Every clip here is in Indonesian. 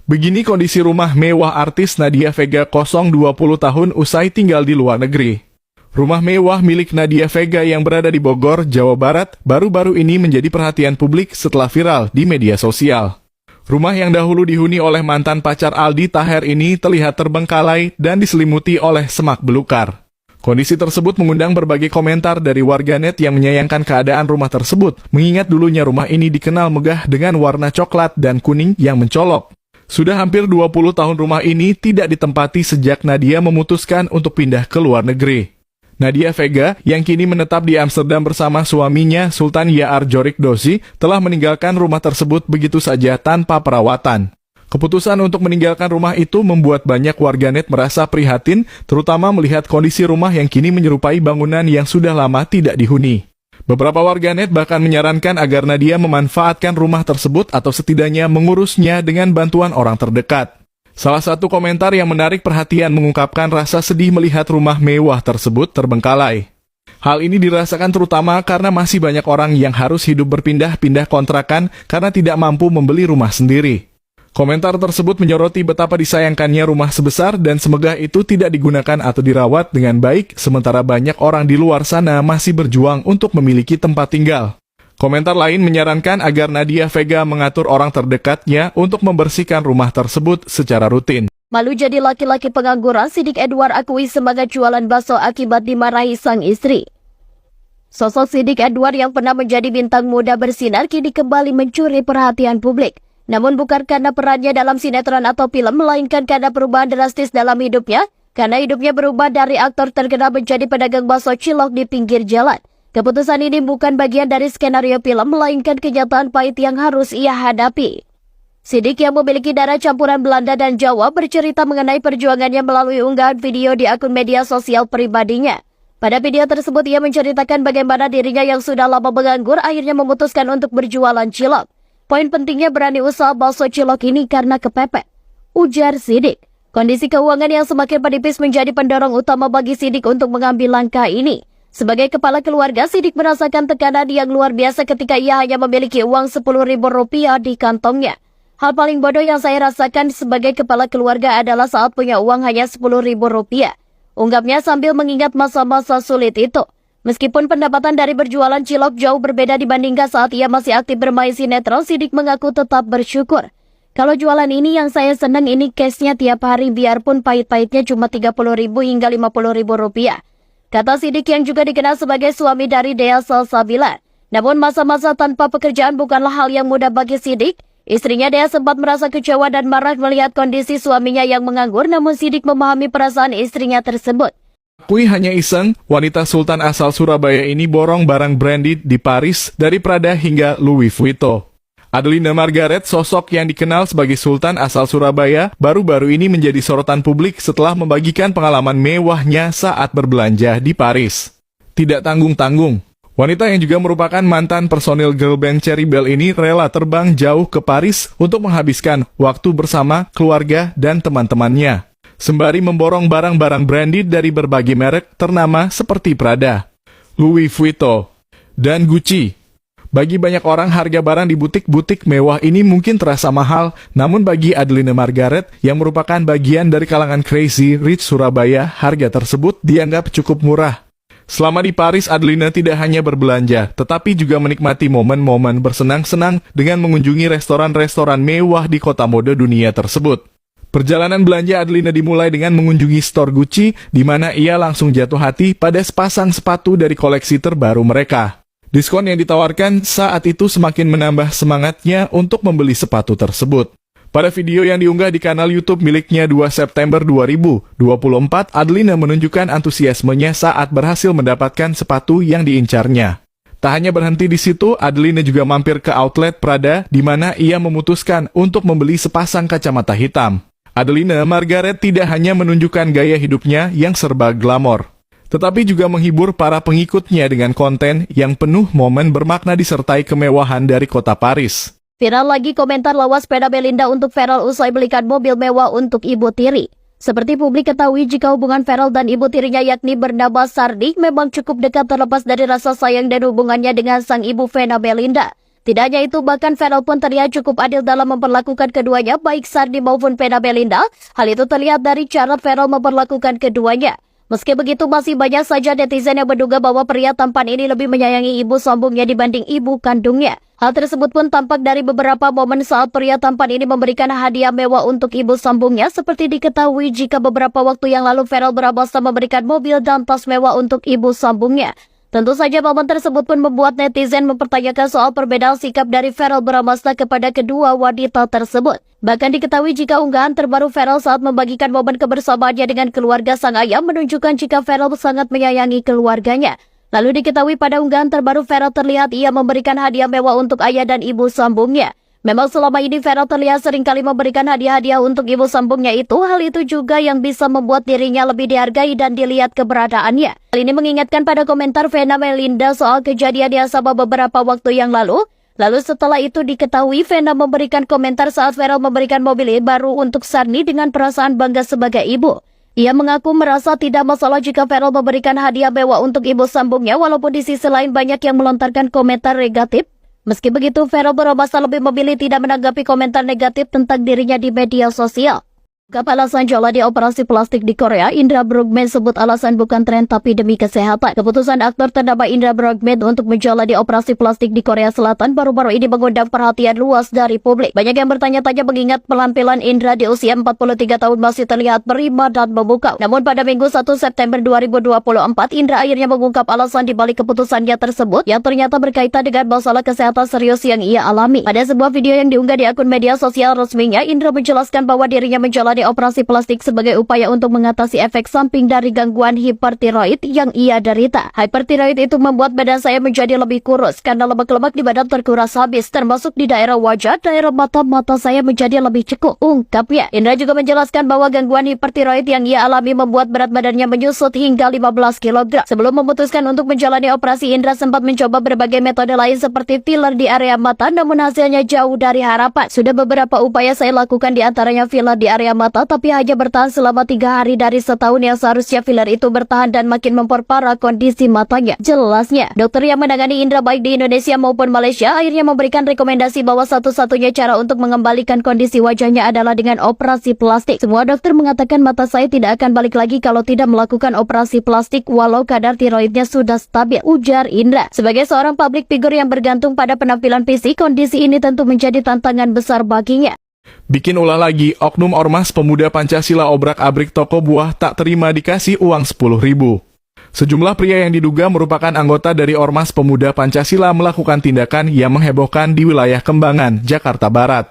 Begini kondisi rumah mewah artis Nadia Vega kosong 20 tahun usai tinggal di luar negeri. Rumah mewah milik Nadia Vega yang berada di Bogor, Jawa Barat, baru-baru ini menjadi perhatian publik setelah viral di media sosial. Rumah yang dahulu dihuni oleh mantan pacar Aldi Taher ini terlihat terbengkalai dan diselimuti oleh semak belukar. Kondisi tersebut mengundang berbagai komentar dari warganet yang menyayangkan keadaan rumah tersebut, mengingat dulunya rumah ini dikenal megah dengan warna coklat dan kuning yang mencolok. Sudah hampir 20 tahun rumah ini tidak ditempati sejak Nadia memutuskan untuk pindah ke luar negeri. Nadia Vega, yang kini menetap di Amsterdam bersama suaminya Sultan Yaar Jorik Dozi, telah meninggalkan rumah tersebut begitu saja tanpa perawatan. Keputusan untuk meninggalkan rumah itu membuat banyak warganet merasa prihatin, terutama melihat kondisi rumah yang kini menyerupai bangunan yang sudah lama tidak dihuni. Beberapa warganet bahkan menyarankan agar Nadia memanfaatkan rumah tersebut atau setidaknya mengurusnya dengan bantuan orang terdekat. Salah satu komentar yang menarik perhatian mengungkapkan rasa sedih melihat rumah mewah tersebut terbengkalai. Hal ini dirasakan terutama karena masih banyak orang yang harus hidup berpindah-pindah kontrakan karena tidak mampu membeli rumah sendiri. Komentar tersebut menyoroti betapa disayangkannya rumah sebesar dan semegah itu tidak digunakan atau dirawat dengan baik, sementara banyak orang di luar sana masih berjuang untuk memiliki tempat tinggal. Komentar lain menyarankan agar Nadia Vega mengatur orang terdekatnya untuk membersihkan rumah tersebut secara rutin. Malu jadi laki-laki pengangguran, Siddiq Edward akui semangat jualan bakso akibat dimarahi sang istri. Sosok Siddiq Edward yang pernah menjadi bintang muda bersinar kini kembali mencuri perhatian publik. Namun bukan karena perannya dalam sinetron atau film, melainkan karena perubahan drastis dalam hidupnya, karena hidupnya berubah dari aktor terkenal menjadi pedagang bakso cilok di pinggir jalan. Keputusan ini bukan bagian dari skenario film, melainkan kenyataan pahit yang harus ia hadapi. Siddiq yang memiliki darah campuran Belanda dan Jawa bercerita mengenai perjuangannya melalui unggahan video di akun media sosial pribadinya. Pada video tersebut ia menceritakan bagaimana dirinya yang sudah lama menganggur akhirnya memutuskan untuk berjualan cilok. Poin pentingnya berani usaha bakso cilok ini karena kepepet, ujar Siddiq. Kondisi keuangan yang semakin menipis menjadi pendorong utama bagi Siddiq untuk mengambil langkah ini. Sebagai kepala keluarga, Siddiq merasakan tekanan yang luar biasa ketika ia hanya memiliki uang Rp10.000 di kantongnya. Hal paling bodoh yang saya rasakan sebagai kepala keluarga adalah saat punya uang hanya Rp10.000, ungkapnya sambil mengingat masa-masa sulit itu. Meskipun pendapatan dari berjualan cilok jauh berbeda dibandingkan saat ia masih aktif bermain sinetron, Siddiq mengaku tetap bersyukur. Kalau jualan ini yang saya senang ini cashnya tiap hari biarpun pahit-pahitnya cuma Rp30.000 hingga Rp50.000. Kata Siddiq yang juga dikenal sebagai suami dari Dea Salsabila. Namun masa-masa tanpa pekerjaan bukanlah hal yang mudah bagi Siddiq. Istrinya Dea sempat merasa kecewa dan marah melihat kondisi suaminya yang menganggur, namun Siddiq memahami perasaan istrinya tersebut. Akui hanya iseng, wanita sultan asal Surabaya ini borong barang branded di Paris dari Prada hingga Louis Vuitton. Adelina Margaret, sosok yang dikenal sebagai sultan asal Surabaya, baru-baru ini menjadi sorotan publik setelah membagikan pengalaman mewahnya saat berbelanja di Paris. Tidak tanggung-tanggung, wanita yang juga merupakan mantan personil girl band Cherry Bell ini rela terbang jauh ke Paris untuk menghabiskan waktu bersama keluarga dan teman-temannya, sembari memborong barang-barang branded dari berbagai merek ternama seperti Prada, Louis Vuitton, dan Gucci. Bagi banyak orang, harga barang di butik-butik mewah ini mungkin terasa mahal, namun bagi Adelina Margaret, yang merupakan bagian dari kalangan Crazy Rich Surabaya, harga tersebut dianggap cukup murah. Selama di Paris, Adelina tidak hanya berbelanja, tetapi juga menikmati momen-momen bersenang-senang dengan mengunjungi restoran-restoran mewah di kota mode dunia tersebut. Perjalanan belanja Adelina dimulai dengan mengunjungi store Gucci, di mana ia langsung jatuh hati pada sepasang sepatu dari koleksi terbaru mereka. Diskon yang ditawarkan saat itu semakin menambah semangatnya untuk membeli sepatu tersebut. Pada video yang diunggah di kanal YouTube miliknya 2 September 2024, Adelina menunjukkan antusiasmenya saat berhasil mendapatkan sepatu yang diincarnya. Tak hanya berhenti di situ, Adelina juga mampir ke outlet Prada, di mana ia memutuskan untuk membeli sepasang kacamata hitam. Adelina Margaret tidak hanya menunjukkan gaya hidupnya yang serba glamor, tetapi juga menghibur para pengikutnya dengan konten yang penuh momen bermakna disertai kemewahan dari kota Paris. Viral lagi komentar lawas sepeda Belinda untuk Ferrell usai belikan mobil mewah untuk ibu tiri. Seperti publik ketahui jika hubungan Ferrell dan ibu tirinya yakni bernama Sardi memang cukup dekat terlepas dari rasa sayang dan hubungannya dengan sang ibu Vena Belinda. Tidak hanya itu, bahkan Farel pun terlihat cukup adil dalam memperlakukan keduanya, baik Sardi maupun Vena Melinda. Hal itu terlihat dari cara Farel memperlakukan keduanya. Meski begitu, masih banyak saja netizen yang menduga bahwa pria tampan ini lebih menyayangi ibu sambungnya dibanding ibu kandungnya. Hal tersebut pun tampak dari beberapa momen saat pria tampan ini memberikan hadiah mewah untuk ibu sambungnya, seperti diketahui jika beberapa waktu yang lalu Farel beramasa memberikan mobil dan tas mewah untuk ibu sambungnya. Tentu saja momen tersebut pun membuat netizen mempertanyakan soal perbedaan sikap dari Farel Bramasta kepada kedua wanita tersebut. Bahkan diketahui jika unggahan terbaru Farel saat membagikan momen kebersamaannya dengan keluarga sang ayah menunjukkan jika Farel sangat menyayangi keluarganya. Lalu diketahui pada unggahan terbaru Farel terlihat ia memberikan hadiah mewah untuk ayah dan ibu sambungnya. Memang selama ini Farel terlihat seringkali memberikan hadiah-hadiah untuk ibu sambungnya itu. Hal itu juga yang bisa membuat dirinya lebih dihargai dan dilihat keberadaannya. Hal ini mengingatkan pada komentar Vena Melinda soal kejadian yang sama beberapa waktu yang lalu. Lalu setelah itu diketahui Vena memberikan komentar saat Farel memberikan mobil baru untuk Sarni dengan perasaan bangga sebagai ibu. Ia mengaku merasa tidak masalah jika Farel memberikan hadiah mewah untuk ibu sambungnya, walaupun di sisi lain banyak yang melontarkan komentar negatif. Meski begitu, Farel Bramasta lebih memilih tidak menanggapi komentar negatif tentang dirinya di media sosial. Kepala menjalani operasi plastik di Korea, Indra Bruggman sebut alasan bukan tren tapi demi kesehatan. Keputusan aktor ternama Indra Bruggman untuk menjalani operasi plastik di Korea Selatan baru-baru ini mengundang perhatian luas dari publik. Banyak yang bertanya-tanya mengingat penampilan Indra di usia 43 tahun masih terlihat prima dan memukau. Namun pada Minggu 1 September 2024, Indra akhirnya mengungkap alasan di balik keputusannya tersebut yang ternyata berkaitan dengan masalah kesehatan serius yang ia alami. Pada sebuah video yang diunggah di akun media sosial resminya, Indra menjelaskan bahwa dirinya menjalani operasi plastik sebagai upaya untuk mengatasi efek samping dari gangguan hipertiroid yang ia derita. Hipertiroid itu membuat badan saya menjadi lebih kurus karena lemak-lemak di badan terkuras habis, termasuk di daerah wajah, daerah mata saya menjadi lebih cekuk, ungkapnya. Indra juga menjelaskan bahwa gangguan hipertiroid yang ia alami membuat berat badannya menyusut hingga 15 kg. Sebelum memutuskan untuk menjalani operasi, Indra sempat mencoba berbagai metode lain seperti filler di area mata, namun hasilnya jauh dari harapan. Sudah beberapa upaya saya lakukan, di antaranya filler di area mata, tapi hanya bertahan selama 3 hari dari setahun yang seharusnya filler itu bertahan dan makin memperparah kondisi matanya. Jelasnya, dokter yang menangani Indra baik di Indonesia maupun Malaysia akhirnya memberikan rekomendasi bahwa satu-satunya cara untuk mengembalikan kondisi wajahnya adalah dengan operasi plastik. Semua dokter mengatakan mata saya tidak akan balik lagi kalau tidak melakukan operasi plastik walau kadar tiroidnya sudah stabil, ujar Indra. Sebagai seorang public figure yang bergantung pada penampilan fisik, kondisi ini tentu menjadi tantangan besar baginya. Bikin ulah lagi, oknum ormas pemuda Pancasila obrak-abrik toko buah tak terima dikasih uang 10.000. Sejumlah pria yang diduga merupakan anggota dari ormas pemuda Pancasila melakukan tindakan yang menghebohkan di wilayah Kembangan, Jakarta Barat.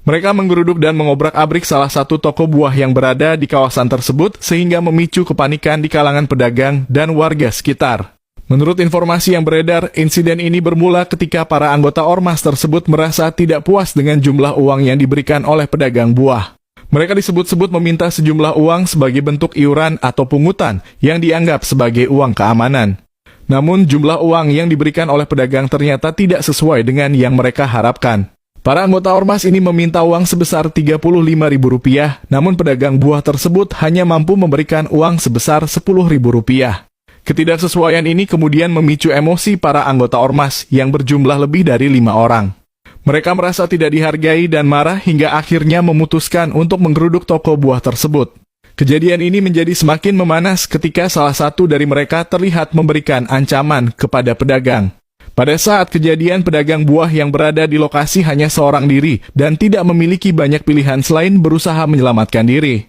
Mereka menggeruduk dan mengobrak-abrik salah satu toko buah yang berada di kawasan tersebut sehingga memicu kepanikan di kalangan pedagang dan warga sekitar. Menurut informasi yang beredar, insiden ini bermula ketika para anggota ormas tersebut merasa tidak puas dengan jumlah uang yang diberikan oleh pedagang buah. Mereka disebut-sebut meminta sejumlah uang sebagai bentuk iuran atau pungutan yang dianggap sebagai uang keamanan. Namun jumlah uang yang diberikan oleh pedagang ternyata tidak sesuai dengan yang mereka harapkan. Para anggota ormas ini meminta uang sebesar Rp35.000, namun pedagang buah tersebut hanya mampu memberikan uang sebesar Rp10.000. Ketidaksesuaian ini kemudian memicu emosi para anggota ormas yang berjumlah lebih dari 5 orang. Mereka merasa tidak dihargai dan marah hingga akhirnya memutuskan untuk menggeruduk toko buah tersebut. Kejadian ini menjadi semakin memanas ketika salah satu dari mereka terlihat memberikan ancaman kepada pedagang. Pada saat kejadian, pedagang buah yang berada di lokasi hanya seorang diri dan tidak memiliki banyak pilihan selain berusaha menyelamatkan diri.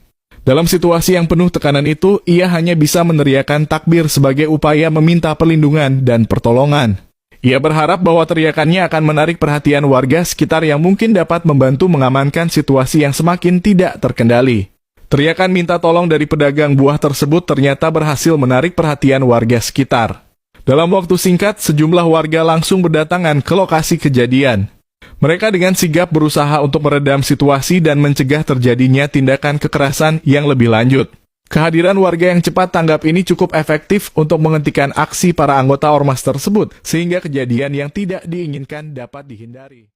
Dalam situasi yang penuh tekanan itu, ia hanya bisa meneriakan takbir sebagai upaya meminta perlindungan dan pertolongan. Ia berharap bahwa teriakannya akan menarik perhatian warga sekitar yang mungkin dapat membantu mengamankan situasi yang semakin tidak terkendali. Teriakan minta tolong dari pedagang buah tersebut ternyata berhasil menarik perhatian warga sekitar. Dalam waktu singkat, sejumlah warga langsung berdatangan ke lokasi kejadian. Mereka dengan sigap berusaha untuk meredam situasi dan mencegah terjadinya tindakan kekerasan yang lebih lanjut. Kehadiran warga yang cepat tanggap ini cukup efektif untuk menghentikan aksi para anggota ormas tersebut, sehingga kejadian yang tidak diinginkan dapat dihindari.